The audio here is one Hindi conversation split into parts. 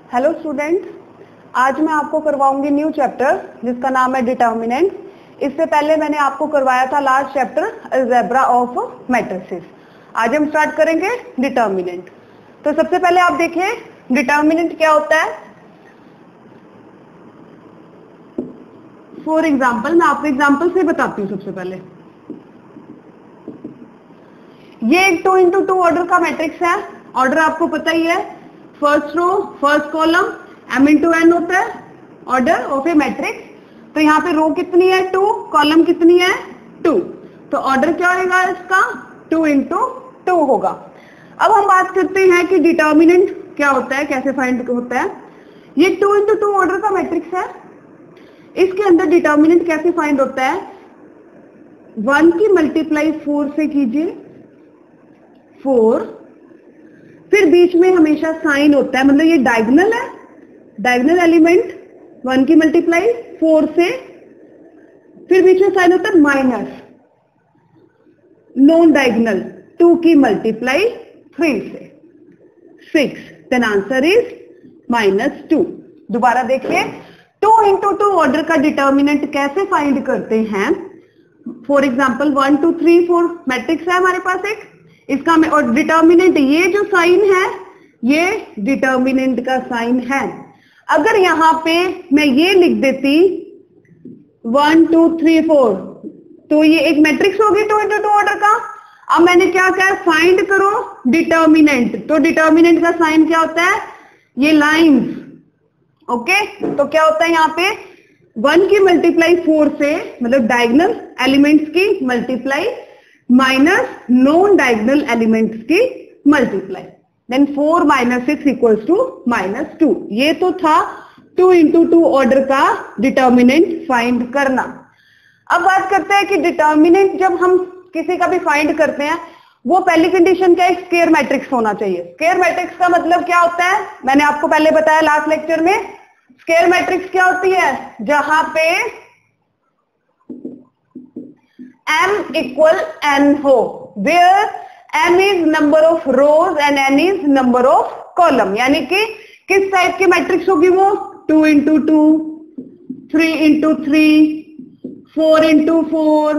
हेलो स्टूडेंट्स, आज मैं आपको करवाऊंगी न्यू चैप्टर जिसका नाम है डिटर्मिनेंट। इससे पहले मैंने आपको करवाया था last chapter algebra of matrices. आज हम स्टार्ट करेंगे डिटर्मिनेंट। तो सबसे पहले आप देखिए डिटर्मिनेंट क्या होता है। फॉर एग्जाम्पल, मैं आपको एग्जाम्पल से बताती हूँ। सबसे पहले ये एक 2 into 2 ऑर्डर का मैट्रिक्स है। ऑर्डर आपको पता ही है, first row first column m into n होता है ऑर्डर ऑफ ए मैट्रिक्स। तो यहाँ पे रो कितनी है 2, कॉलम कितनी है 2, तो ऑर्डर क्या होगा इसका 2 into 2 होगा। अब हम बात करते हैं कि डिटर्मिनेंट क्या होता है, कैसे फाइंड होता है। ये 2 into 2 ऑर्डर का मैट्रिक्स है, इसके अंदर डिटर्मिनेंट कैसे फाइंड होता है। 1 की मल्टीप्लाई 4 से कीजिए, 4, फिर बीच में हमेशा साइन होता है, मतलब ये डायगोनल है, डायगोनल एलिमेंट 1 की मल्टीप्लाई 4 से, फिर बीच में साइन होता है माइनस, नॉन डायगोनल 2 की मल्टीप्लाई 3 से 6, देन आंसर इज -2। दोबारा देखिए 2 into 2 ऑर्डर का डिटर्मिनेंट कैसे फाइंड करते हैं। फॉर एग्जाम्पल 1 2 3 4 मैट्रिक्स है हमारे पास एक, इसका और डिटर्मिनेंट ये जो साइन है ये डिटर्मिनेंट का साइन है। अगर यहां पे मैं ये लिख देती 1 2 3 4 तो ये एक मैट्रिक्स होगी 2 into 2 ऑर्डर का। अब मैंने क्या कहा, फाइंड करो डिटर्मिनेंट। तो डिटर्मिनेंट का साइन क्या होता है, ये लाइंस। ओके, तो क्या होता है यहाँ पे 1 की मल्टीप्लाई 4 से, मतलब डायगोनल एलिमेंट्स की multiply minus non diagonal elements की मल्टीप्लाई, देन 4 - 6 = -2। ये तो था 2 into 2 ऑर्डर का डिटर्मिनेंट फाइंड करना। अब बात करते हैं कि डिटर्मिनेंट जब हम किसी का भी फाइंड करते हैं, वो पहली कंडीशन क्या है, स्क्वायर मैट्रिक्स होना चाहिए। स्क्वायर मैट्रिक्स का मतलब क्या होता है, मैंने आपको पहले बताया लास्ट लेक्चर में। स्क्वायर मैट्रिक्स क्या होती है, जहां पे m = n हो, where m is number of rows and n is number of column। यानी कि किस टाइप की मैट्रिक्स होगी वो, 2 into 2, 3 into 3, 4 into 4,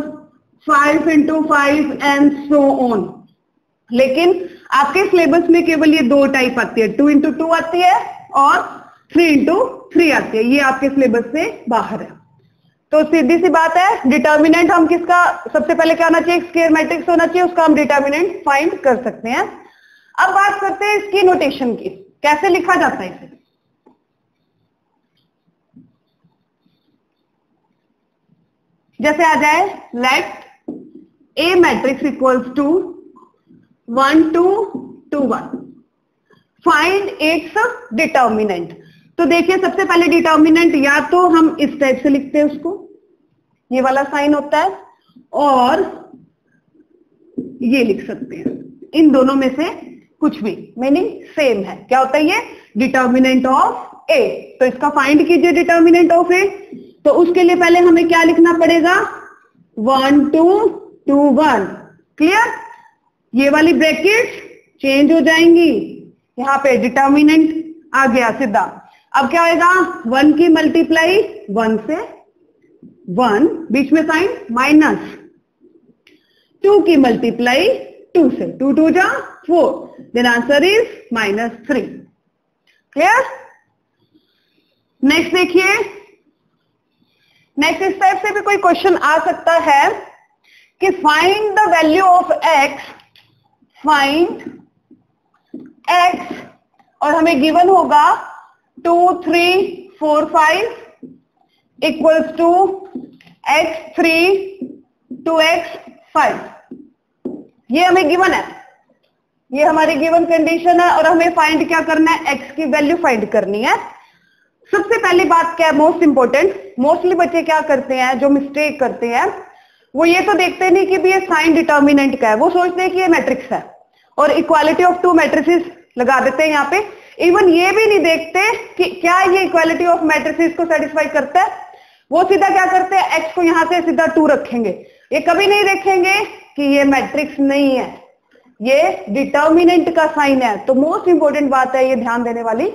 5 into 5 and so on। लेकिन आपके सिलेबस में केवल ये 2 टाइप आती है, 2 into 2 आती है और 3 into 3 आती है। ये आपके सिलेबस से बाहर है। तो सीधी सी बात है, डिटर्मिनेंट हम किसका, सबसे पहले क्या होना चाहिए, स्क्वायर मैट्रिक्स होना चाहिए, उसका हम डिटर्मिनेंट फाइंड कर सकते हैं। अब बात करते हैं इसकी नोटेशन की, कैसे लिखा जाता है इसे। जैसे आ जाए let a matrix equals to 1 2 2 1, find its determinant. तो देखिए सबसे पहले डिटर्मिनेंट या तो हम इस टाइप से लिखते हैं, उसको ये वाला साइन होता है, और ये लिख सकते हैं। इन दोनों में से कुछ भी, मीनिंग सेम है। क्या होता है ये, डिटर्मिनेंट ऑफ ए। तो इसका फाइंड कीजिए डिटर्मिनेंट ऑफ ए। तो उसके लिए पहले हमें क्या लिखना पड़ेगा, 1 2 2 1। क्लियर, ये वाली ब्रैकेट चेंज हो जाएंगी, यहां पे डिटर्मिनेंट आ गया सीधा। अब क्या होगा, 1 की मल्टीप्लाई 1 से 1, बीच में साइन माइनस, 2 की मल्टीप्लाई 2 से, 2 2 जा 4, then answer is -3। Clear. Next देखिए, नेक्स्ट इस टाइप से भी कोई क्वेश्चन आ सकता है कि find the value of x, find x, और हमें गिवन होगा 2 3 4 5 इक्वल्स टू x3 2x 5। ये हमें गिवन है, ये हमारी गिवन कंडीशन है, और हमें फाइंड क्या करना है, x की वैल्यू फाइंड करनी है। सबसे पहली बात क्या है, मोस्ट इंपॉर्टेंट, मोस्टली बच्चे क्या करते हैं, जो मिस्टेक करते हैं, वो ये तो देखते नहीं कि भी ये साइन डिटर्मिनेंट का है, वो सोचते हैं कि ये मैट्रिक्स है और इक्वालिटी ऑफ 2 मैट्रिसेस लगा देते हैं यहाँ पे। इवन ये भी नहीं देखते कि क्या ये इक्वालिटी ऑफ मैट्रिसेस को सेटिस्फाई करता है। वो सीधा क्या करते हैं, एक्स को यहां से सीधा 2 रखेंगे, ये कभी नहीं देखेंगे कि ये मैट्रिक्स नहीं है, ये डिटर्मिनेंट का साइन है। तो मोस्ट इंपोर्टेंट बात है ये ध्यान देने वाली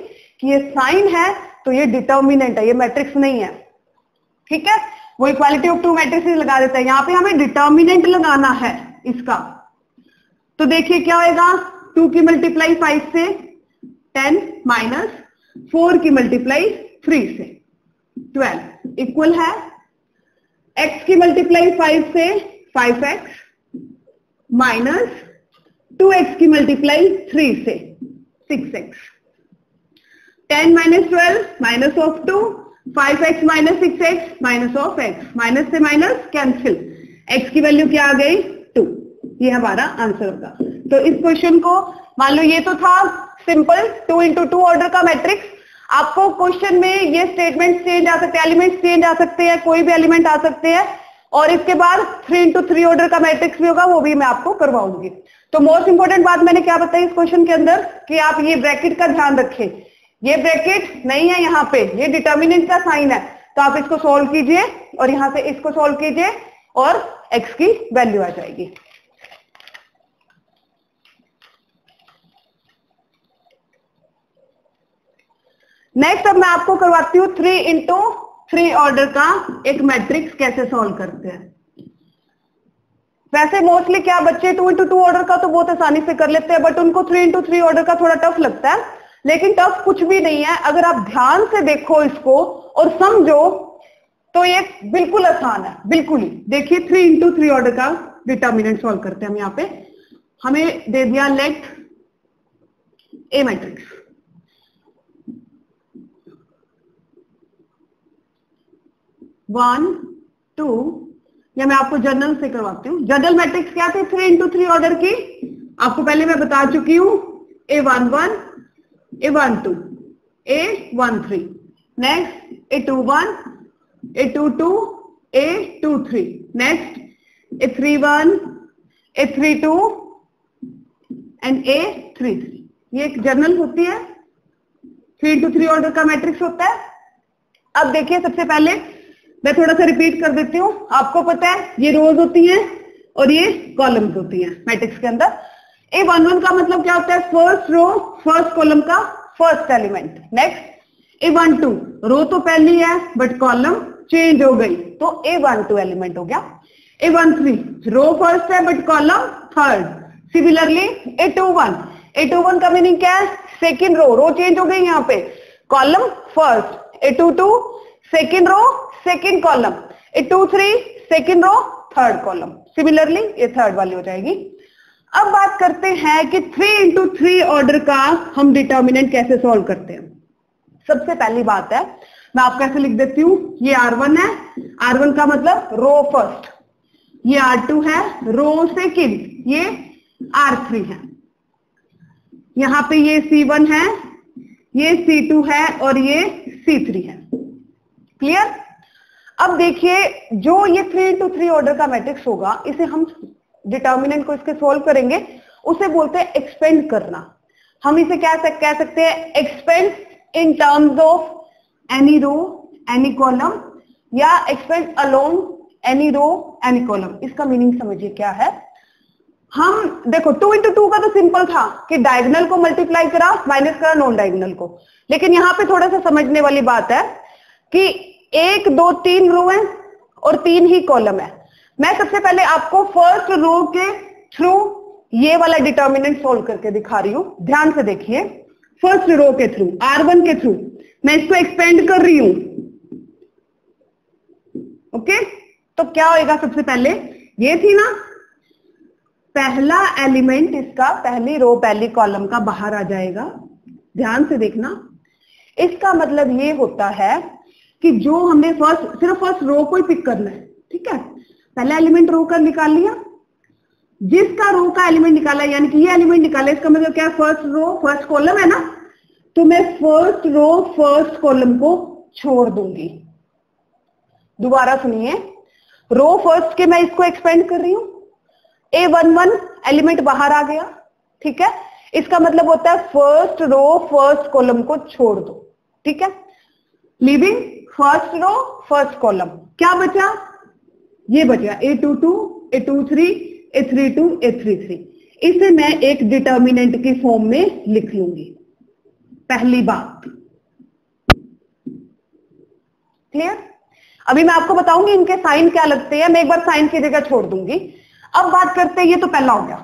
कि ये साइन है तो ये डिटर्मिनेंट है, ये मैट्रिक्स नहीं है। ठीक है, वो इक्वालिटी ऑफ टू मैट्रिक्स लगा देता है। यहाँ पे हमें डिटर्मिनेंट लगाना है इसका। तो देखिए क्या होएगा, 2 की मल्टीप्लाई 5 से 10 माइनस 4 की मल्टीप्लाई 3 से 12 इक्वल है x की मल्टीप्लाई 5 से 5x माइनस 2x की मल्टीप्लाई 3 से 6x। 10 minus 12 minus of 2, 5x minus 6x minus of x, minus से माइनस कैंसिल, x की वैल्यू क्या आ गई 2। ये हमारा आंसर होगा। तो इस क्वेश्चन को मान लो ये तो था सिंपल 2 into 2 ऑर्डर का मैट्रिक्स। आपको क्वेश्चन में ये स्टेटमेंट चेंज आ सकते हैं, एलिमेंट्स चेंज आ सकते हैं, कोई भी एलिमेंट आ सकते हैं, और इसके बाद 3 into 3 ऑर्डर का मैट्रिक्स भी होगा, वो भी मैं आपको करवाऊंगी। तो मोस्ट इंपोर्टेंट बात मैंने क्या बताई इस क्वेश्चन के अंदर कि आप ये ब्रैकेट का ध्यान रखें। ये ब्रैकेट नहीं है यहाँ पे, ये डिटर्मिनेंट का साइन है, तो आप इसको सोल्व कीजिए और यहां से इसको सोल्व कीजिए और x की वैल्यू आ जाएगी। नेक्स्ट अब मैं आपको करवाती हूँ 3 into 3 ऑर्डर का एक मैट्रिक्स कैसे सॉल्व करते हैं। वैसे मोस्टली क्या बच्चे 2 into 2 ऑर्डर का तो बहुत आसानी से कर लेते हैं, बट उनको 3 into 3 ऑर्डर का थोड़ा टफ लगता है। लेकिन टफ कुछ भी नहीं है, अगर आप ध्यान से देखो इसको और समझो तो ये बिल्कुल आसान है, बिल्कुल ही। देखिए 3 into 3 ऑर्डर का डिटर्मिनेंट सॉल्व करते हैं हम। यहाँ पे हमें दे दिया late a matrix, one two, या मैं आपको जर्नल से करवाती हूँ। जनरल मैट्रिक्स क्या थे 3 into 3 ऑर्डर की, आपको पहले मैं बता चुकी हूँ। A11, A12, A13, next A21, A22, A23, next A31, A32 and A33। ये एक जर्नल होती है, 3 into 3 ऑर्डर का मैट्रिक्स होता है। अब देखिए सबसे पहले मैं थोड़ा सा रिपीट कर देती हूँ। आपको पता है ये रोज होती हैं और ये कॉलम्स होती हैं मैट्रिक्स के अंदर। A11 का मतलब क्या होता है, फर्स्ट रो फर्स्ट कॉलम का फर्स्ट एलिमेंट। नेक्स्ट A12, रो तो पहली है बट कॉलम चेंज हो गई तो A12 एलिमेंट हो गया। A13, रो फर्स्ट है but column third. Similarly A21 का मीनिंग क्या है, सेकेंड रो चेंज हो गई यहाँ पे, column first. A22, second row second column. A23, second row third column. Similarly ये थर्ड वाली हो जाएगी। अब बात करते हैं कि 3 into 3 ऑर्डर का हम डिटर्मिनेंट कैसे सॉल्व करते हैं। सबसे पहली बात है, मैं आपको ऐसे लिख देती हूँ, ये R1 है, R1 का मतलब रो फर्स्ट, ये R2 है रो सेकेंड, ये R3 है, यहां पे ये C1 है, ये C2 है और ये C3 है। क्लियर। अब देखिए जो ये 3 into 3 ऑर्डर का मैट्रिक्स होगा, इसे हम डिटर्मिनेंट को इसके सोल्व करेंगे, उसे बोलते हैं एक्सपेंड करना। हम इसे क्या कह सकते हैं, expand in terms of any row any column, या expand along any row any column. इसका मीनिंग समझिए क्या है। हम देखो 2 into 2 का तो सिंपल था कि डायगोनल को मल्टीप्लाई करा माइनस करा नॉन डायगोनल को, लेकिन यहां पे थोड़ा सा समझने वाली बात है कि 1 2 3 रो है और 3 ही कॉलम है। मैं सबसे पहले आपको फर्स्ट रो के थ्रू ये वाला डिटर्मिनेंट सोल्व करके दिखा रही हूं, ध्यान से देखिए। फर्स्ट रो के थ्रू, R1 के थ्रू मैं इसको एक्सपेंड कर रही हूं। ओके, तो क्या होएगा, सबसे पहले ये थी ना पहला एलिमेंट, इसका पहली रो पहली कॉलम का बाहर आ जाएगा। ध्यान से देखना, इसका मतलब ये होता है कि जो हमने सिर्फ फर्स्ट रो को ही पिक करना है। ठीक है, पहला एलिमेंट रो का निकाल लिया, जिसका रो का एलिमेंट निकाला यानी कि ये एलिमेंट निकाला, इसका मतलब क्या है, फर्स्ट रो फर्स्ट कॉलम है ना, तो मैं फर्स्ट रो फर्स्ट कॉलम को छोड़ दूंगी। दोबारा सुनिए, रो फर्स्ट के मैं इसको एक्सपेंड कर रही हूं, A11 एलिमेंट बाहर आ गया। ठीक है, इसका मतलब होता है फर्स्ट रो फर्स्ट कॉलम को छोड़ दो। ठीक है, leaving first row first column. क्या बचा, ये बचा A22, A23, A32, A33। इसे मैं एक डिटर्मिनेंट की फॉर्म में लिख लूंगी। पहली बात क्लियर? अभी मैं आपको बताऊंगी इनके साइन क्या लगते हैं, मैं एक बार साइन की जगह छोड़ दूंगी। अब बात करते हैं, ये तो पहला हो गया,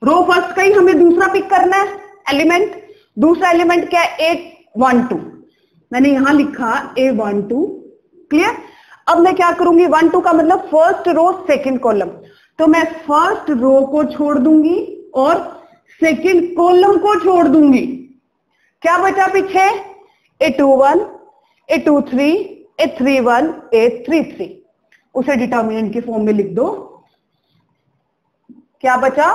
रो फर्स्ट का ही हमें दूसरा पिक करना है एलिमेंट। दूसरा एलिमेंट क्या है? 812, मैंने यहां लिखा A12। क्लियर? अब मैं क्या करूंगी, 1 2 का मतलब फर्स्ट रो सेकंड कॉलम, तो मैं फर्स्ट रो को छोड़ दूंगी और सेकंड कॉलम को छोड़ दूंगी। क्या बचा पीछे? A21, A23, A31, A33, उसे डिटर्मिनेंट के फॉर्म में लिख दो। क्या बचा?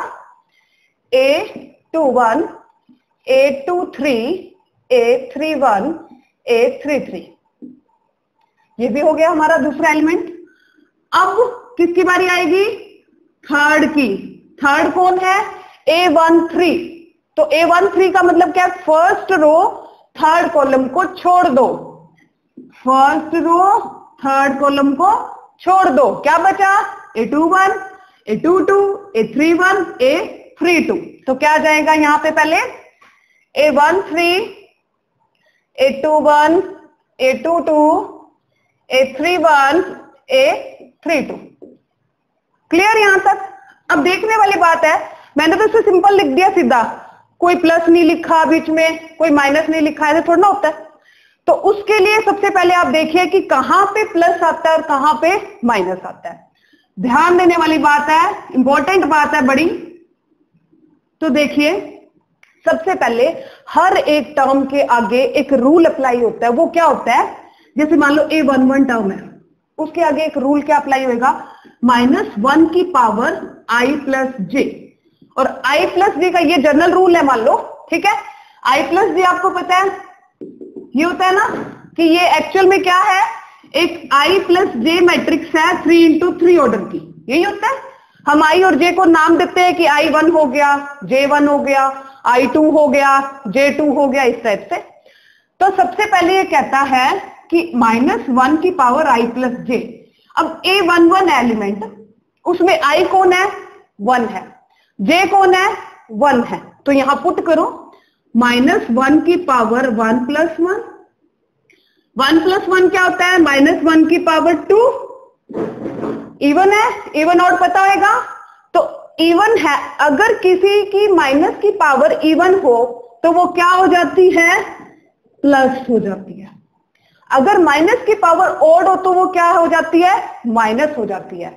A21, A23, A31, A33, ये भी हो गया हमारा दूसरा एलिमेंट। अब किसकी बारी आएगी? थर्ड की। थर्ड कौन है? A13, तो A13 का मतलब क्या? फर्स्ट रो थर्ड कॉलम को छोड़ दो, फर्स्ट रो थर्ड कॉलम को छोड़ दो। क्या बचा? A21, A22, A31, A32, तो क्या आ जाएगा यहां पे? पहले A13, A21, A22, A31, A32। Clear यहां तक? अब देखने वाली बात है, मैंने तो इसे सिंपल लिख दिया सीधा, कोई प्लस नहीं लिखा बीच में, कोई माइनस नहीं लिखा, ऐसे थोड़ा ना होता है। तो उसके लिए सबसे पहले आप देखिए कि कहां पे प्लस आता है और कहां पे माइनस आता है। ध्यान देने वाली बात है, इंपॉर्टेंट बात है बड़ी। तो देखिए, सबसे पहले हर एक टर्म के आगे एक रूल अप्लाई होता है। वो क्या होता है? जैसे मान लो A11 टर्म है, उसके आगे एक रूल क्या अप्लाई होगा? -1 की पावर i प्लस जे, और i प्लस जे का ये जनरल रूल है मान लो, ठीक है। i प्लस जे आपको पता है ये होता है ना कि ये एक्चुअल में क्या है? एक i प्लस जे मैट्रिक्स है 3 × 3 ऑर्डर की, यही होता है। हम i और j को नाम देते हैं कि i1 हो गया, j1 हो गया, i2 हो गया, j2 हो गया, इस टाइप से। तो सबसे पहले ये कहता है कि -1 की पावर i प्लस जे। अब A11 एलिमेंट, उसमें i कौन है? 1 है, j कौन है? 1 है, तो यहां पुट करो -1 की पावर 1 + 1। 1 + 1 क्या होता है? -1 की पावर 2। इवन है, इवन और पता होगा, तो इवन है। अगर किसी की माइनस की पावर इवन हो तो वो क्या हो जाती है? प्लस हो जाती है। अगर माइनस की पावर ऑड हो तो वो क्या हो जाती है? माइनस हो जाती है।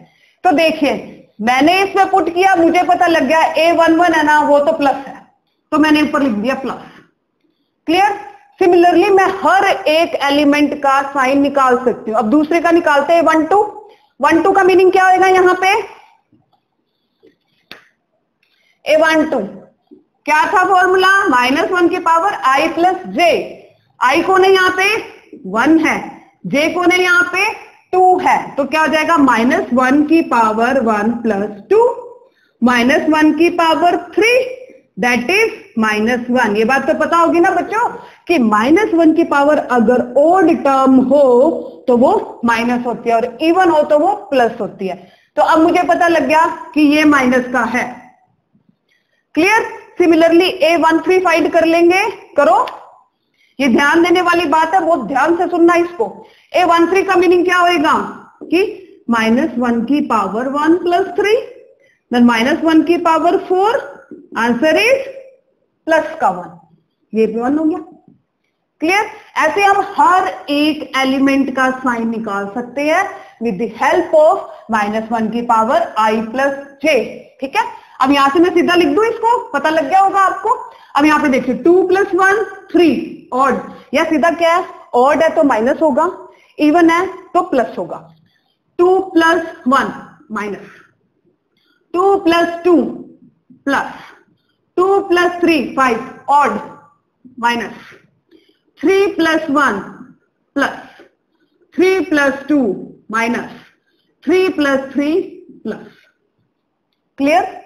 तो देखिए, मैंने इसमें पुट किया, मुझे पता लग गया A11 है ना, वो तो प्लस है, तो मैंने ऊपर लिख दिया प्लस। क्लियर? सिमिलरली मैं हर एक एलिमेंट का साइन निकाल सकती हूं। अब दूसरे का निकालते हैं, 1 2। 1 2 का मीनिंग क्या होगा यहां पे? A12 क्या था फॉर्मूला? -1 की power i plus J. i कौन है यहां पे? 1 है, j कौन है यहां पे? 2 है, तो क्या हो जाएगा? -1 की पावर 1 + 2, -1 की पावर 3, दैट इज -1। ये बात तो पता होगी ना बच्चों कि -1 की पावर अगर ओड टर्म हो तो वो माइनस होती है और इवन हो तो वो प्लस होती है। तो अब मुझे पता लग गया कि ये माइनस का है। क्लियर? सिमिलरली A13 फाइंड कर लेंगे, करो। ये ध्यान देने वाली बात है, बहुत ध्यान से सुनना इसको। A13 का मीनिंग क्या होएगा कि -1 की पावर 1 + 3, देन -1 की पावर 4, आंसर इज प्लस का 1, ये भी 1 हो गया। क्लियर? ऐसे हम हर एक एलिमेंट का साइन निकाल सकते हैं विद द हेल्प ऑफ -1 की पावर i प्लस जे। ठीक है, अब यहां से मैं सीधा लिख दूं, इसको पता लग गया होगा आपको। अब यहां पे देखिए 2 + 1 3 ऑड, या सीधा क्या है? ऑड है तो माइनस होगा, इवन है तो प्लस होगा। 2 + 1 minus, 2 + 2 plus, 2 + 3 5 odd minus, 3 + 1 plus, 3 + 2 minus, 3 + 3 plus. Clear?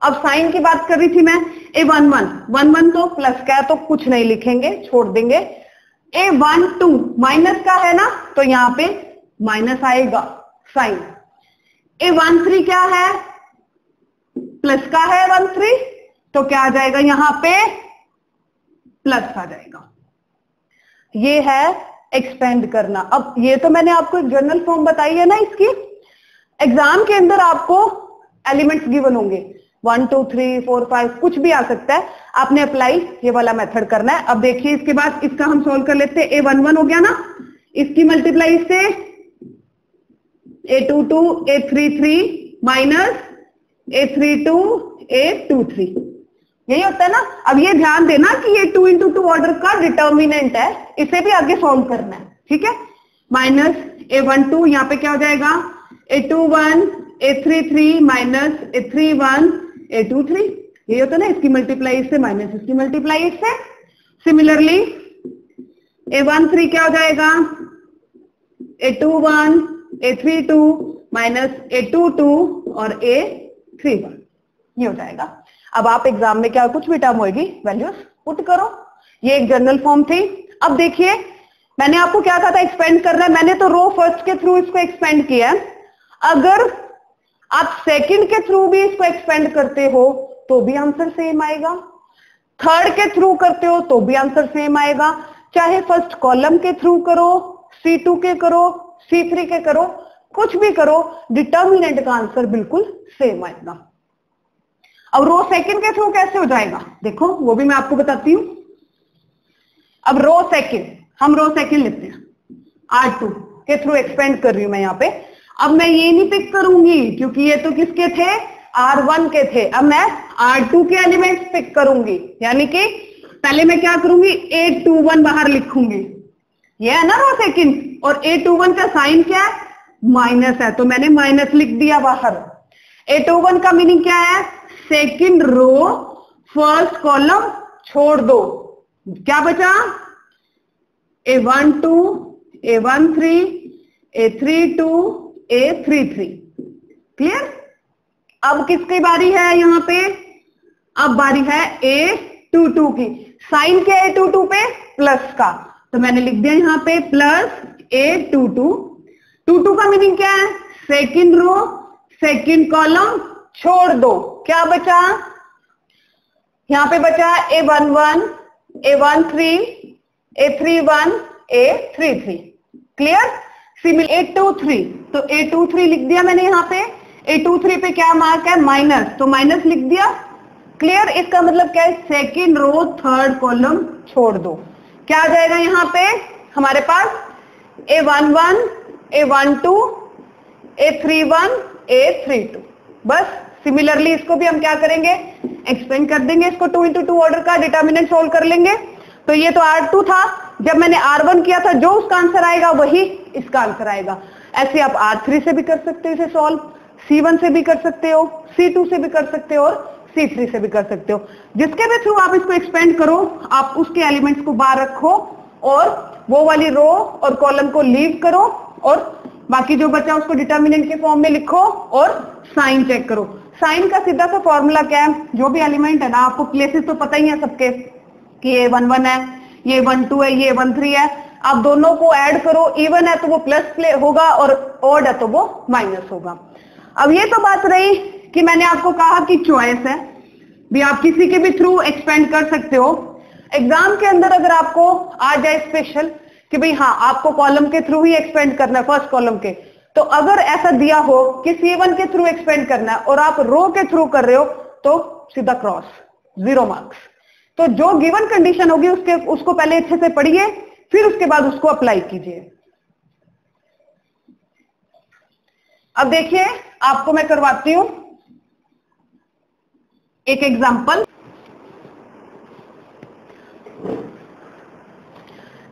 अब साइन की बात कर रही थी मैं। A11 तो प्लस का है तो कुछ नहीं लिखेंगे, छोड़ देंगे। A12 माइनस का है ना, तो यहां पे माइनस आएगा साइन। A13 क्या है? प्लस का है 13, तो क्या आ जाएगा यहां पे? प्लस आ जाएगा। ये है एक्सपेंड करना। अब ये तो मैंने आपको एक जनरल फॉर्म बताई है ना इसकी। एग्जाम के अंदर आपको एलिमेंट्स गिवन होंगे 1 2 3 4 5 कुछ भी आ सकता है, आपने अप्लाई ये वाला मेथड करना है। अब देखिए इसके बाद इसका हम सोल्व कर लेते हैं। A11 हो गया ना, इसकी मल्टीप्लाई से A22 A33 minus A32 A23 यही होता है ना। अब ये ध्यान देना कि ये 2 into 2 ऑर्डर का डिटर्मिनेंट है, इसे भी आगे सॉल्व करना है, ठीक है। माइनस A12 यहाँ पे क्या हो जाएगा A21 A33 minus A31 A23 यही होता है ना। इसकी मल्टीप्लाई से माइनस इसकी मल्टीप्लाई से। सिमिलरली A13 क्या हो जाएगा A21 A32 माइनस A22 और A31 ये हो जाएगा। अब आप एग्जाम में क्या कुछ भी टर्म होगी वैल्यूज पुट करो। ये एक जनरल फॉर्म थी। अब देखिए मैंने आपको क्या कहा था एक्सपेंड करना है, मैंने तो रो फर्स्ट के थ्रू इसको एक्सपेंड किया है। अगर आप सेकंड के थ्रू भी इसको एक्सपेंड करते हो तो भी आंसर सेम आएगा, थर्ड के थ्रू करते हो तो भी आंसर सेम आएगा। चाहे फर्स्ट कॉलम के थ्रू करो, C2 के करो, C3 के करो, कुछ भी करो, डिटर्मिनेंट का आंसर बिल्कुल सेम आएगा। अब रो सेकंड के थ्रू कैसे हो जाएगा देखो, वो भी मैं आपको बताती हूं। अब रो सेकंड, हम रो सेकंड लेते हैं, R2 के थ्रू एक्सपेंड कर रही हूं मैं यहां पे। अब मैं ये नहीं पिक करूंगी क्योंकि ये तो किसके थे, R1 के थे। अब मैं R2 के एलिमेंट्स पिक करूंगी, यानी कि पहले मैं क्या करूंगी A21 बाहर लिखूंगी, ये है ना रो सेकंड, और A21 का साइन क्या है माइनस है, तो मैंने माइनस लिख दिया बाहर। A21 का मीनिंग क्या है, सेकंड रो फर्स्ट कॉलम छोड़ दो, क्या बचा A12 A13 A32 A33। Clear. अब किसकी बारी है यहां पे, अब बारी है A22 की। साइन क्या है A22 पे, प्लस का, तो मैंने लिख दिया यहां पे प्लस A22। 22 का मीनिंग क्या है, सेकंड रो सेकंड कॉलम छोड़ दो, क्या बचा यहां पे बचा A11 A13 A31 A33। Clear. Similar A23, तो A23 लिख दिया मैंने यहां पे। A23 पे क्या मार्क है माइनस, तो माइनस लिख दिया। क्लियर। इसका मतलब क्या है, सेकंड रो थर्ड कॉलम छोड़ दो, क्या आ जाएगा यहां पे हमारे पास A11 A12 A31 A32। बस सिमिलरली इसको भी हम क्या करेंगे एक्सपेंड कर देंगे, इसको 2 into 2 ऑर्डर का डिटर्मिनेंट सोल्व कर लेंगे। तो ये तो R2 था, जब मैंने R1 किया था, जो उसका आंसर आएगा वही इसका आंसर आएगा। ऐसे आप R3 से भी कर सकते हो इसे सॉल्व, C1 से भी कर सकते हो, C2 से भी कर सकते हो और C3 से भी कर सकते हो। जिसके भी थ्रू आप इसको एक्सपेंड करो, आप उसके एलिमेंट्स को बाहर रखो और वो वाली रो और कॉलम को लीव करो और बाकी जो बचा उसको डिटर्मिनेंट के फॉर्म में लिखो और साइन चेक करो। साइन का सीधा सा फॉर्मूला क्या है, जो भी एलिमेंट है ना, आपको प्लेसेस तो पता ही है सबके कि ये 11 है, ये 12 है, ये 13 है। आप दोनों को ऐड करो, इवन है तो वो प्लस होगा और ऑड है तो वो माइनस होगा। अब ये तो बात रही कि मैंने आपको कहा कि चॉइस है भी, आप किसी के भी थ्रू एक्सपेंड कर सकते हो। एग्जाम के अंदर अगर आपको आ जाए स्पेशल कि भाई हाँ आपको कॉलम के थ्रू ही एक्सपेंड करना है, फर्स्ट कॉलम के, तो अगर ऐसा दिया हो कि C1 के थ्रू एक्सपेंड करना है और आप रो के थ्रू कर रहे हो तो सीधा क्रॉस, 0 मार्क्स। तो जो गिवन कंडीशन होगी उसको पहले अच्छे से पढ़िए, फिर उसके बाद उसको अप्लाई कीजिए। अब देखिए आपको मैं करवाती हूं एक एग्जांपल।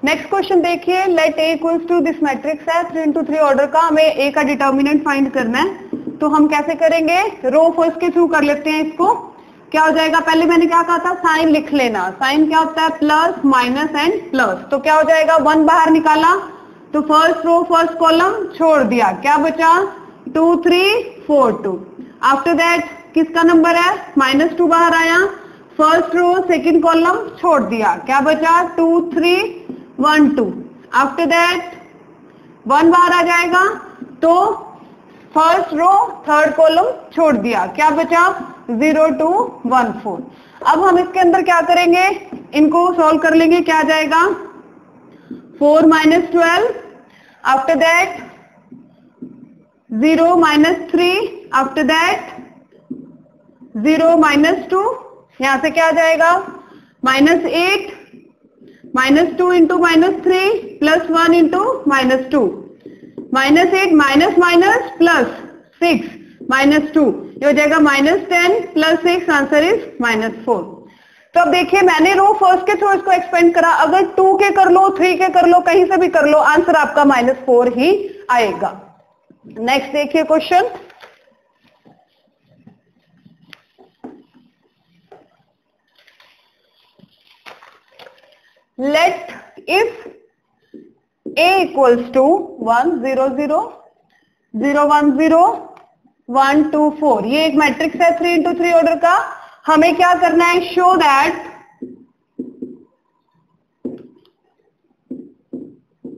नेक्स्ट क्वेश्चन देखिए, let A equals to this matrix है 3 into 3 ऑर्डर का, हमें A का डिटर्मिनेंट फाइंड करना है। तो हम कैसे करेंगे, रो फर्स्ट के थ्रू कर लेते हैं इसको। क्या हो जाएगा, पहले मैंने क्या कहा था साइन लिख लेना। साइन क्या होता है, प्लस माइनस एंड प्लस। तो क्या हो जाएगा, 1 बाहर निकाला तो फर्स्ट रो फर्स्ट कॉलम छोड़ दिया, क्या बचा 2 3 4 2। आफ्टर दैट किसका नंबर है, -2 बाहर आया, फर्स्ट रो सेकंड कॉलम छोड़ दिया, क्या बचा 2 3 1 2। आफ्टर दैट 1 बाहर आ जाएगा तो फर्स्ट रो थर्ड कॉलम छोड़ दिया, क्या बचा 0 2 1 4। अब हम इसके अंदर क्या करेंगे, इनको सॉल्व कर लेंगे। क्या आ जाएगा, 4 minus 12, after that 0 minus 3, after that 0 minus 2, यहां से क्या आ जाएगा -8, -2 into -3 plus 1 into -2, -8 minus minus plus 6 -2, ये हो जाएगा -10 plus 6, आंसर इज -4। तो अब देखिए मैंने रो फर्स्ट के थ्रू इसको एक्सपेंड करा, अगर 2 के कर लो, 3 के कर लो, कहीं से भी कर लो, आंसर आपका -4 ही आएगा। नेक्स्ट देखिए question, let if a equals to 1 0 0 0 1 0 1 2 4, ये एक मैट्रिक्स है 3 into 3 ऑर्डर का। हमें क्या करना है, show that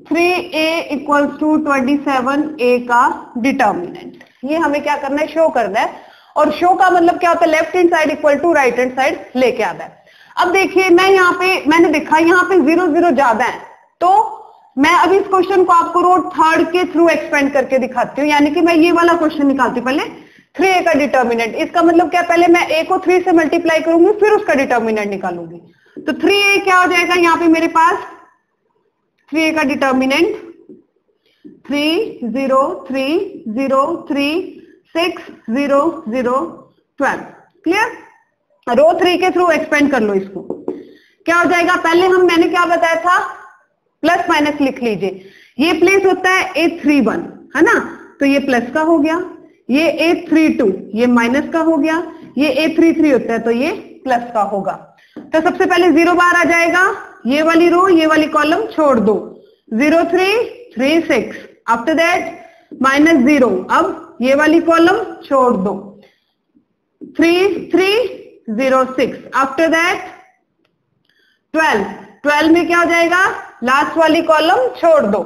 3a equals to 27a का डिटर्मिनेंट, ये हमें क्या करना है, शो करना है। और शो का मतलब क्या होता है, left hand side equal to right hand side लेके आता है। अब देखिए मैं यहाँ पे मैंने देखा यहाँ पे 0 0 ज्यादा है, तो मैं अभी इस क्वेश्चन को आपको रो थर्ड के थ्रू एक्सपेंड करके दिखाती हूँ, यानी कि मैं ये वाला क्वेश्चन निकालती हूँ पहले 3a का डिटर्मिनेंट। इसका मतलब क्या, पहले मैं a को 3 से मल्टीप्लाई करूंगी फिर उसका डिटर्मिनेंट निकालूंगी। तो 3a क्या हो जाएगा यहाँ पे मेरे पास, 3a का डिटर्मिनेंट 3 0 3 0 3 6 0 0 12। क्लियर, रो 3 के थ्रू एक्सपेंड कर लो इसको, क्या हो जाएगा, पहले मैंने क्या बताया था, प्लस माइनस लिख लीजिए। ये प्लेस होता है A31 है ना, तो ये प्लस का हो गया, ये A32 ये माइनस का हो गया, ये A33 होता है तो ये प्लस का होगा। तो सबसे पहले 0 बार आ जाएगा, ये वाली रो ये वाली कॉलम छोड़ दो, 0 3 3 6, आफ्टर दैट -0, अब ये वाली कॉलम छोड़ दो, 3 3 0 6, आफ्टर दैट 12 12 में क्या हो जाएगा, लास्ट वाली कॉलम छोड़ दो,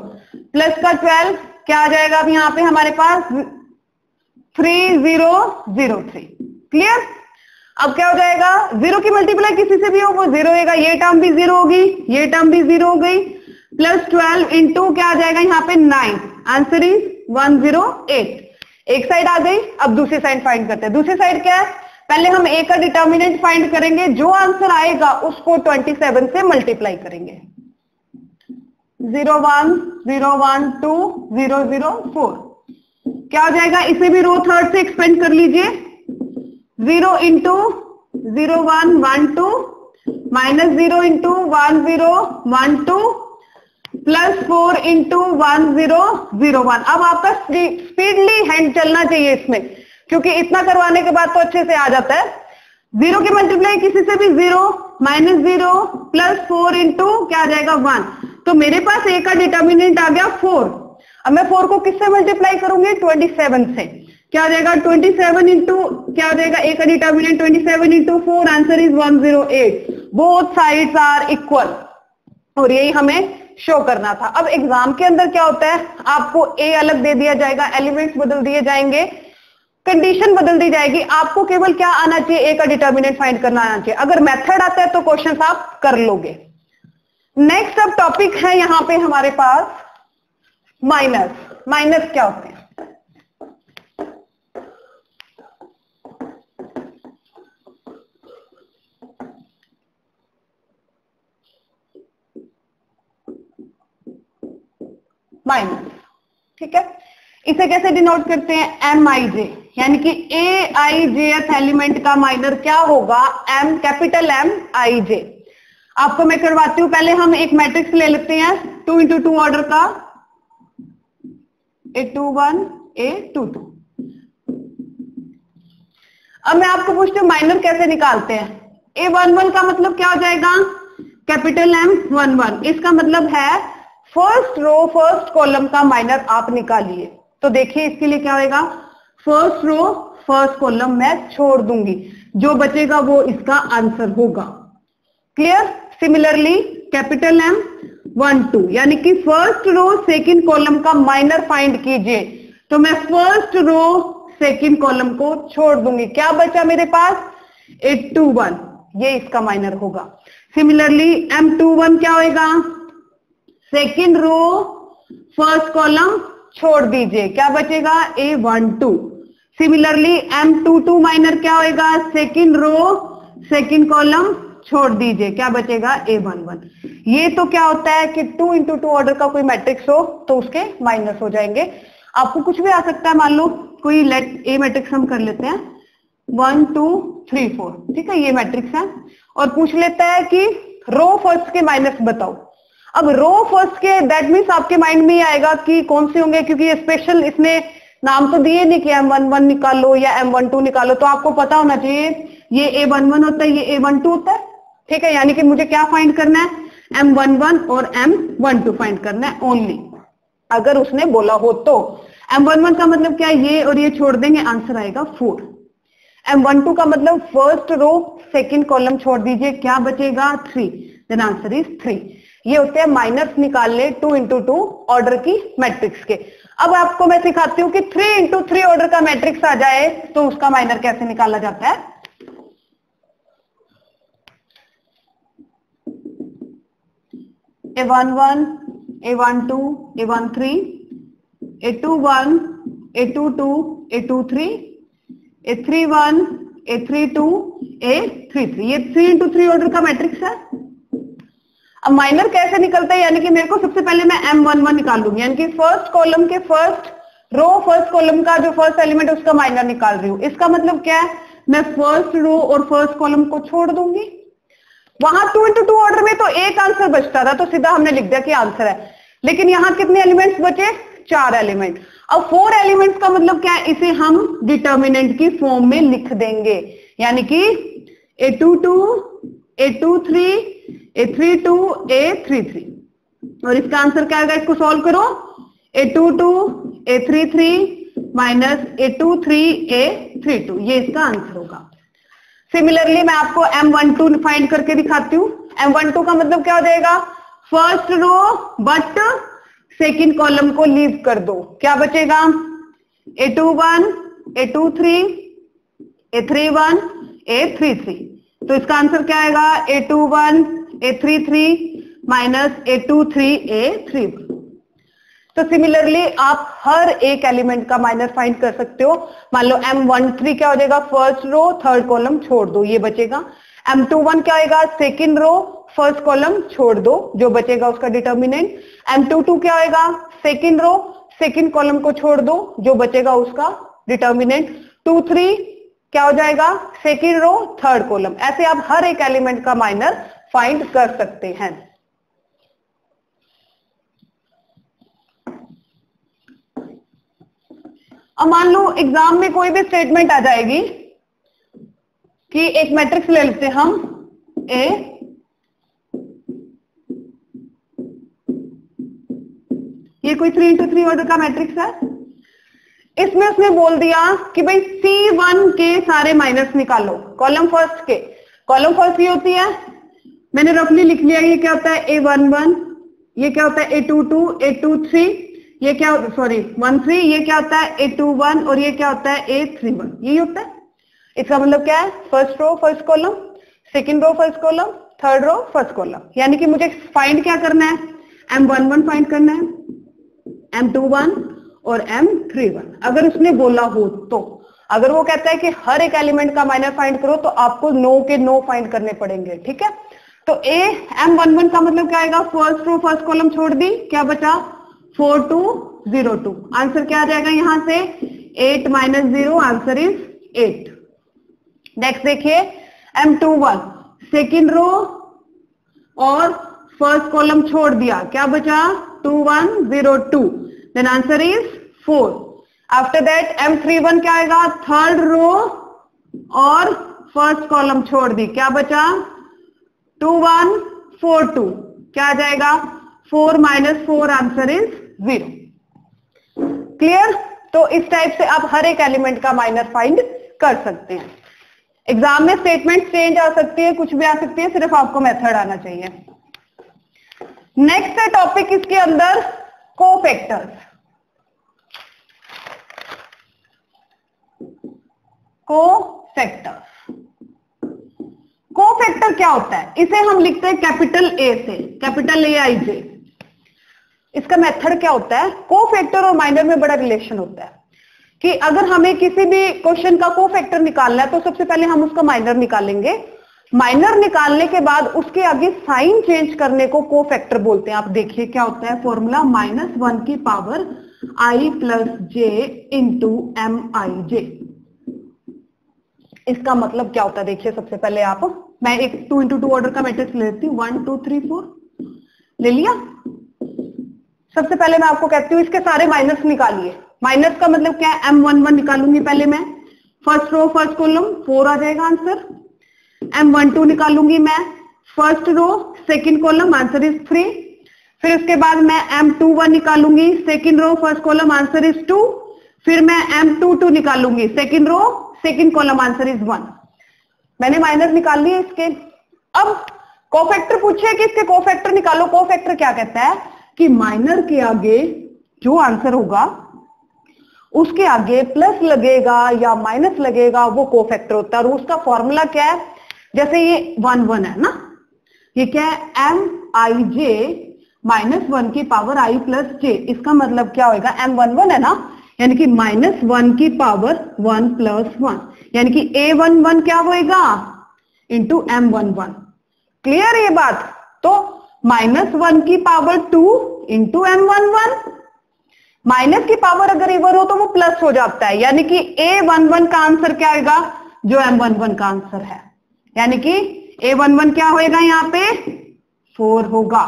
प्लस का 12 क्या आ जाएगा, अब यहां पे हमारे पास 3 0 0 3। क्लियर, अब क्या हो जाएगा, 0 की मल्टीप्लाई किसी से भी हो वो 0 होगा, ये टर्म भी 0 होगी, ये टर्म भी 0 हो गई, प्लस 12 इंटू क्या आ जाएगा यहाँ पे 9, आंसर इज 108। एक साइड आ गई, अब दूसरी साइड फाइंड करते हैं। दूसरी साइड क्या है, पहले हम a का डिटर्मिनेंट फाइंड करेंगे, जो आंसर आएगा उसको 27 से मल्टीप्लाई करेंगे। 0 1 0 1 2 0 0 4 क्या हो जाएगा, इसे भी रो थर्ड से एक्सपेंड कर लीजिए, 0 इंटू 0 1 1 2 -0 इंटू 1 0 1 2 प्लस 4 इंटू 1 0 0 1। अब आपका स्पीडली हैंड चलना चाहिए इसमें, क्योंकि इतना करवाने के बाद तो अच्छे से आ जाता है। 0 की मल्टीप्लाई किसी से भी 0 -0 प्लस 4 इंटू क्या आ जाएगा 1, तो मेरे पास a का डिटर्मिनेंट आ गया 4। अब मैं 4 को किससे मल्टीप्लाई करूंगी, 27 से, क्या आ जाएगा 27 इंटू क्या हो जाएगा, a का determinant 27 into 4, answer is 108। Both sides are equal, और यही हमें शो करना था। अब एग्जाम के अंदर क्या होता है, आपको a अलग दे दिया जाएगा, एलिमेंट्स बदल दिए जाएंगे, कंडीशन बदल दी जाएगी, आपको केवल क्या आना चाहिए, a का डिटर्मिनेंट फाइंड करना आना चाहिए। अगर मेथड आता है तो क्वेश्चंस आप कर लोगे। नेक्स्ट अब टॉपिक है यहां पे हमारे पास माइनस। माइनस क्या होते हैं, माइनस, ठीक है। इसे कैसे डिनोट करते हैं, MIJ, यानी कि AIJth एलिमेंट का माइनर क्या होगा, M, कैपिटल MIJ। आपको मैं करवाती हूं, पहले हम एक मैट्रिक्स ले लेते हैं 2 into 2 ऑर्डर का, A21 A22। अब मैं आपको पूछती हूँ माइनर कैसे निकालते हैं। A11 का मतलब क्या हो जाएगा, कैपिटल M11, इसका मतलब है फर्स्ट रो फर्स्ट कॉलम का माइनर आप निकालिए। तो देखिए इसके लिए क्या होगा, फर्स्ट रो फर्स्ट कॉलम मैं छोड़ दूंगी, जो बचेगा वो इसका आंसर होगा। क्लियर, सिमिलरली कैपिटल M12, यानी कि फर्स्ट रो सेकंड कॉलम का माइनर फाइंड कीजिए, तो मैं फर्स्ट रो सेकंड कॉलम को छोड़ दूंगी, क्या बचा मेरे पास, 821, ये इसका माइनर होगा। सिमिलरली M21 क्या होगा, सेकेंड रो फर्स्ट कॉलम छोड़ दीजिए, क्या बचेगा A12। सिमिलरली M22 माइनर क्या होएगा, सेकेंड रो सेकेंड कॉलम छोड़ दीजिए, क्या बचेगा A11। ये तो क्या होता है कि 2 into 2 ऑर्डर का कोई मैट्रिक्स हो तो उसके माइनस हो जाएंगे। आपको कुछ भी आ सकता है, मान लो कोई लेट ए मैट्रिक्स हम कर लेते हैं 1 2 3 4, ठीक है, ये मैट्रिक्स है और पूछ लेता है कि रो फर्स्ट के माइनस बताओ। अब रो फर्स्ट के दैट मीन्स आपके माइंड में ही आएगा कि कौन से होंगे, क्योंकि ये स्पेशल इसने नाम तो दिए नहीं कि M11 निकालो या M12 निकालो, तो आपको पता होना चाहिए ये A11 होता है, ये A12 होता है, ठीक है। यानी कि मुझे क्या फाइंड करना है, M11 और M12 फाइंड करना है ओनली, अगर उसने बोला हो तो। M11 का मतलब क्या है, ये और ये छोड़ देंगे, आंसर आएगा 4। M12 का मतलब फर्स्ट रो सेकंड कॉलम छोड़ दीजिए, क्या बचेगा 3, देन आंसर इज 3। ये होते हैं माइनस निकाल ले 2 into 2 ऑर्डर की मैट्रिक्स के। अब आपको मैं सिखाती हूँ कि 3 into 3 ऑर्डर का मैट्रिक्स आ जाए तो उसका माइनर कैसे निकाला जाता है। A11, A12, A13, A21, A22, A23, A31, A32, A33, ये 3 into 3 ऑर्डर का मैट्रिक्स है। अब माइनर कैसे निकलता है, यानी कि मेरे को सबसे पहले मैं M11 निकालूंगी, यानी कि फर्स्ट कॉलम के फर्स्ट रो फर्स्ट कॉलम का जो फर्स्ट एलिमेंट है उसका माइनर निकाल रही हूं। इसका मतलब क्या है, मैं फर्स्ट रो और फर्स्ट कॉलम को छोड़ दूंगी। वहां 2 into 2 ऑर्डर में तो एक आंसर बचता था तो सीधा हमने लिख दिया कि आंसर है, लेकिन यहां कितने एलिमेंट्स बचे, 4 एलिमेंट। अब 4 एलिमेंट्स का मतलब क्या है, इसे हम डिटर्मिनेंट की फॉर्म में लिख देंगे, यानी कि A22, A23, A32, A33, और इसका आंसर क्या आएगा, इसको सॉल्व करो, A22, A33 minus A23, A32, ये इसका आंसर होगा। सिमिलरली मैं आपको M12 फाइंड करके दिखाती हूँ। M12 का मतलब क्या हो जाएगा, first row but second column को लीव कर दो, क्या बचेगा A21, A23, A31, A33, तो इसका आंसर क्या आएगा A21, A33 minus A23, A31। तो सिमिलरली आप हर एक एलिमेंट का माइनर फाइंड कर सकते हो। मान लो M13 क्या हो जाएगा, फर्स्ट रो थर्ड कॉलम छोड़ दो, ये बचेगा। M21 क्या होगा, सेकेंड रो फर्स्ट कॉलम छोड़ दो, जो बचेगा उसका डिटर्मिनेंट। M22 क्या होगा, सेकेंड रो सेकेंड कॉलम को छोड़ दो, जो बचेगा उसका डिटर्मिनेंट। 23 क्या हो जाएगा, सेकेंड रो थर्ड कॉलम। ऐसे आप हर एक एलिमेंट का माइनर फाइंड कर सकते हैं। अब मान लो एग्जाम में कोई भी स्टेटमेंट आ जाएगी कि एक मैट्रिक्स ले लेते हैं हम ए, ये कोई 3 into 3 ऑर्डर का मैट्रिक्स है। इसमें उसने बोल दिया कि भाई C1 के सारे माइनस निकालो, कॉलम फर्स्ट के। कॉलम फर्स्ट ये होती है, मैंने रफली लिख लिया, ये क्या होता है A11, ये क्या होता है A22, A23, ये क्या होता है, सॉरी 13, ये क्या होता है A21 और ये क्या होता है A31, यही होता है। इसका मतलब क्या है, first row first column, second row first column, third row first column. यानी कि मुझे फाइंड क्या करना है, M11 फाइंड करना है, M21 और M31। अगर उसने बोला हो तो, अगर वो कहता है कि हर एक एलिमेंट का माइनर फाइंड करो तो आपको नो के नो फाइंड करने पड़ेंगे, ठीक है। तो M11 का मतलब क्या आएगा, फर्स्ट रो फर्स्ट कॉलम छोड़ दी, क्या बचा 4 2 0 2, आंसर क्या आ जाएगा यहां से 8 माइनस 0, आंसर इज 8। नेक्स्ट देखिए M21, सेकेंड रो और फर्स्ट कॉलम छोड़ दिया, क्या बचा 2 1 0 2, then answer is 4। After that M31 क्या आएगा, थर्ड रो और फर्स्ट कॉलम छोड़ दी, क्या बचा 2 1 4 2, क्या आ जाएगा 4 माइनस 4, आंसर इज 0। क्लियर। तो इस टाइप से आप हर एक एलिमेंट का माइनर फाइंड कर सकते हैं। एग्जाम में स्टेटमेंट चेंज आ सकती है, कुछ भी आ सकती है, सिर्फ आपको मेथड आना चाहिए। नेक्स्ट है टॉपिक इसके अंदर कोफैक्टर्स। कोफैक्टर क्या होता है, इसे हम लिखते हैं कैपिटल ए से, कैपिटल AIJ। इसका मेथड क्या होता है, कोफैक्टर और माइनर में बड़ा रिलेशन होता है कि अगर हमें किसी भी क्वेश्चन का कोफैक्टर निकालना है तो सबसे पहले हम उसका माइनर निकालेंगे, माइनर निकालने के बाद उसके आगे साइन चेंज करने को कोफैक्टर बोलते हैं। आप देखिए क्या होता है फॉर्मूला, -1 की power i plus J into M I J. इसका मतलब क्या होता है देखिए, सबसे पहले आप, मैं एक 2 into 2 ऑर्डर का मैट्रिक्स ले लेती हूँ, 1 2 3 4 ले लिया। सबसे पहले मैं आपको कहती हूँ इसके सारे माइनस निकालिए। माइनस का मतलब क्या है, M11 निकालूंगी पहले मैं, फर्स्ट रो फर्स्ट कॉलम 4 आ जाएगा आंसर। M12 निकालूंगी मैं, first row second column, answer is 3। फिर उसके बाद मैं M21 निकालूंगी, second row first column, answer is 2। फिर मैं M22 निकालूंगी, second row second column, answer is 1। मैंने माइनस निकाल लिए इसके। अब कोफैक्टर पूछे कि इसके कोफैक्टर निकालो। कोफैक्टर क्या कहता है कि माइनर के आगे जो आंसर होगा उसके आगे प्लस लगेगा या माइनस लगेगा, वो कोफैक्टर होता है। और उसका फॉर्मूला क्या है, जैसे ये 1 1 है ना, ये क्या है, MIJ -1 की पावर i प्लस जे। इसका मतलब क्या होगा, M11 है ना, यानी कि -1 की पावर 1 + 1, यानी कि A11 क्या होएगा इंटू M11। क्लियर ये बात? तो -1 की पावर 2 इंटू M11, माइनस की पावर अगर इवन हो तो वो प्लस हो जाता है, यानी कि A11 का आंसर क्या आएगा, जो M11 का आंसर है, यानी कि A11 क्या होएगा, यहाँ पे 4 होगा।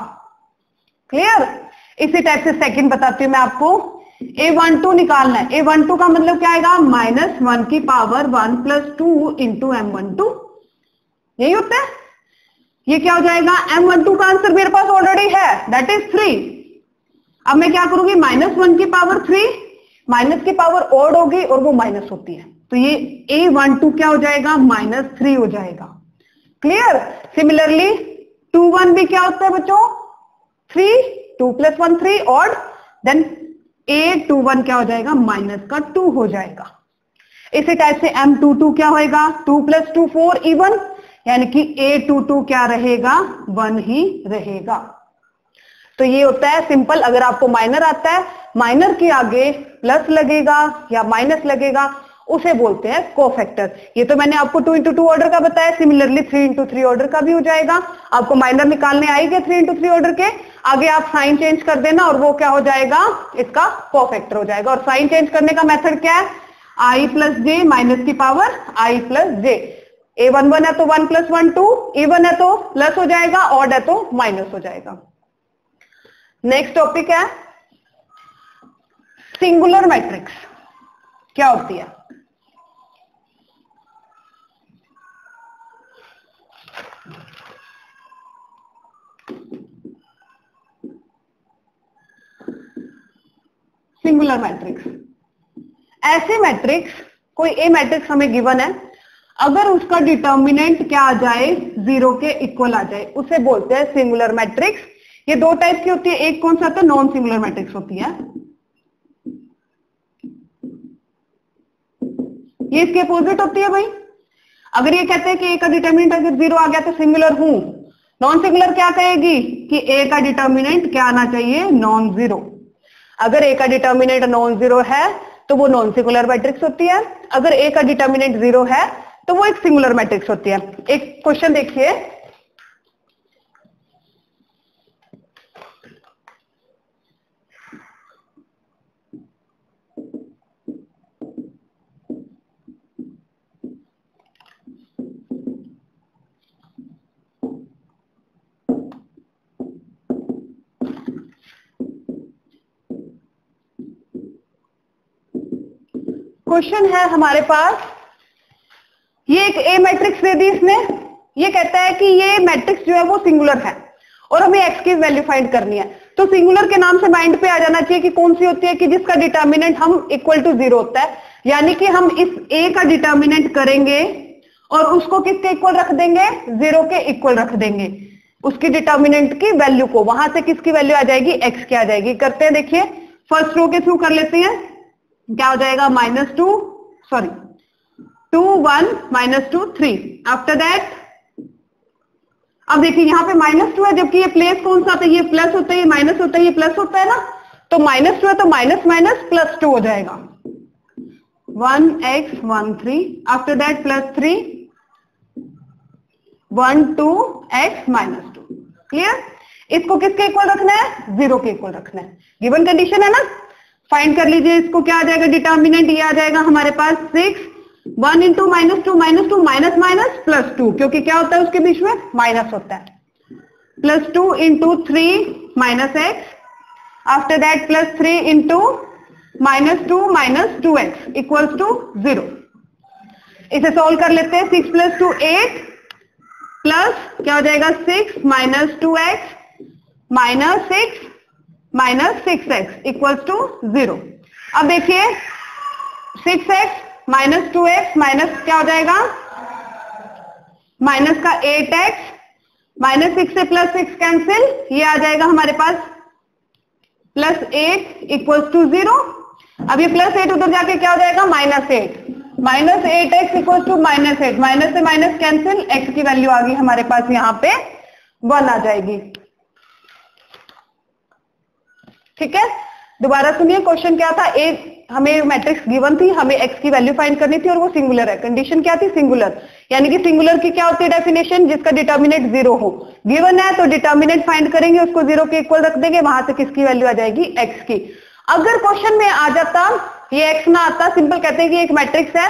क्लियर? इसी टाइप से सेकंड बताती हूं मैं आपको, A12 निकालना है। A12 का मतलब क्या आएगा, -1 की पावर 1 + 2 इंटू M12, यही होता है। ये क्या हो जाएगा, M12 का आंसर मेरे पास ऑलरेडी है, दैट इज 3। अब मैं क्या करूंगी, -1 की पावर 3, माइनस की पावर ऑड होगी और वो माइनस होती है, तो ये A12 क्या हो जाएगा, -3 हो जाएगा। क्लियर? सिमिलरली 21 भी क्या होता है बच्चों, 3, 2 + 1 3 ऑड, देन A21 क्या हो जाएगा, -2 हो जाएगा। इसी टाइप से M22 क्या होएगा, 2 + 2 4 इवन, यानी कि A22 क्या रहेगा, 1 ही रहेगा। तो ये होता है सिंपल। अगर आपको माइनर आता है, माइनर के आगे प्लस लगेगा या माइनस लगेगा, उसे बोलते हैं कोफैक्टर। ये तो मैंने आपको 2 into 2 ऑर्डर का बताया, सिमिलरली 3 into 3 ऑर्डर का भी हो जाएगा। आपको माइनर निकालने आएंगे 3 into 3 ऑर्डर के, आगे आप साइन चेंज कर देना और वो क्या हो जाएगा, इसका कोफैक्टर हो जाएगा। और साइन चेंज करने का मेथड क्या है, i + j माइनस की पावर i + j। A11 है तो 1 + 1 2, इवन है तो प्लस हो जाएगा, ऑड है तो माइनस हो जाएगा। नेक्स्ट टॉपिक है सिंगुलर मैट्रिक्स क्या होती है। सिंगुलर मैट्रिक्स, ऐसे मैट्रिक्स, कोई ए मैट्रिक्स हमें गिवन है, अगर उसका डिटर्मिनेंट क्या आ जाए, 0 के इक्वल आ जाए, उसे बोलते हैं सिंगुलर मैट्रिक्स। ये 2 टाइप की होती है, एक कौन सा होता है, नॉन सिंगुलर मैट्रिक्स होती है। ये इसके अपोजिट होती है भाई। अगर ये कहते हैं कि ए का डिटर्मिनेंट अगर 0 आ गया तो सिंगुलर हूं, नॉन सिंगुलर क्या कहेगी कि ए का डिटर्मिनेंट क्या आना चाहिए, नॉन जीरो। अगर ए का डिटर्मिनेंट नॉन जीरो है तो वो नॉन सिंगुलर मैट्रिक्स होती है, अगर ए का डिटर्मिनेंट 0 है तो वो एक सिंगुलर मैट्रिक्स होती है। एक क्वेश्चन देखिए, क्वेश्चन है हमारे पास, ये एक ए मैट्रिक्स दे दी इसने, ये कहता है कि ये मैट्रिक्स जो है वो सिंगुलर है और हमें एक्स की वैल्यू फाइंड करनी है। तो सिंगुलर के नाम से माइंड पे आ जाना चाहिए कि कौन सी होती है, कि जिसका डिटर्मिनेंट हम इक्वल टू 0 होता है, यानी कि हम इस ए का डिटर्मिनेंट करेंगे और उसको किसके इक्वल रख देंगे, 0 के इक्वल रख देंगे, उसकी डिटर्मिनेंट की वैल्यू को, वहां से किसकी वैल्यू आ जाएगी, एक्स की आ जाएगी। करते हैं, देखिए फर्स्ट रो के थ्रू कर लेते हैं, क्या हो जाएगा, -2 सॉरी 2 1 -2 3। आफ्टर दैट अब देखिए यहाँ पे -2 है, जबकि ये प्लेस कौन सा होता है, ये प्लस होता है, ये माइनस होता है, ये प्लस होता है ना, तो -2 है तो माइनस माइनस +2 हो जाएगा। 1x 1 3, after that +3 1 2x -2। Clear? इसको किसके इक्वल रखना है, 0 के इक्वल रखना है। गिवन कंडीशन है ना, फाइंड कर लीजिए इसको, क्या आ जाएगा डिटर्मिनेंट, ये आ जाएगा हमारे पास 6, 1 इंटू -2 -2 माइनस माइनस +2, क्योंकि क्या होता है उसके बीच में माइनस होता है, +2 into 3 -x, after that +3 into -2 -2x equals to 0। इसे सोल्व कर लेते हैं, 6 + 2 8 प्लस क्या हो जाएगा 6 -2x -6 -6x इक्वल्स टू 0। अब देखिए 6x -2x माइनस क्या हो जाएगा, माइनस का 8x, -6 से +6 कैंसिल, ये आ जाएगा हमारे पास +8 इक्वल्स टू 0। अब ये +8 उधर जाके क्या हो जाएगा -8, -8x इक्वल्स टू -8, माइनस से माइनस कैंसिल, x की वैल्यू आ गई हमारे पास यहाँ पे 1 आ जाएगी। ठीक है, दोबारा सुनिए, क्वेश्चन क्या था, हमें मैट्रिक्स गिवन थी, हमें x की वैल्यू फाइंड करनी थी और वो सिंगुलर है। कंडीशन क्या थी, सिंगुलर, यानी कि सिंगुलर की क्या होती है डेफिनेशन, जिसका डिटर्मिनेंट 0 हो। गिवन है तो डिटर्मिनेंट फाइंड करेंगे, उसको 0 के इक्वल रख देंगे, वहां से किसकी वैल्यू आ जाएगी, x की। अगर क्वेश्चन में आ जाता ये x ना आता, सिंपल कहते हैं कि एक मैट्रिक्स है,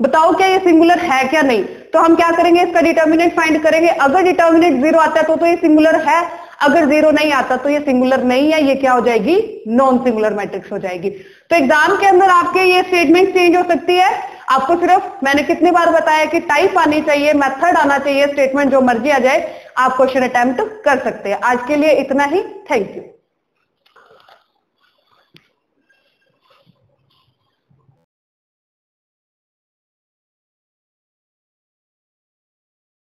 बताओ क्या ये सिंगुलर है क्या नहीं, तो हम क्या करेंगे, इसका डिटर्मिनेंट फाइंड करेंगे। अगर डिटर्मिनेंट 0 आता है तो ये सिंगुलर है, अगर 0 नहीं आता तो ये सिंगुलर नहीं है, ये क्या हो जाएगी, नॉन सिंगुलर मैट्रिक्स हो जाएगी। तो एग्जाम के अंदर आपके ये स्टेटमेंट चेंज हो सकती है, आपको सिर्फ मैंने कितनी बार बताया कि टाइप आनी चाहिए, मेथड आना चाहिए, स्टेटमेंट जो मर्जी आ जाए, आप क्वेश्चन अटेम्प्ट कर सकते हैं। आज के लिए इतना ही, थैंक यू।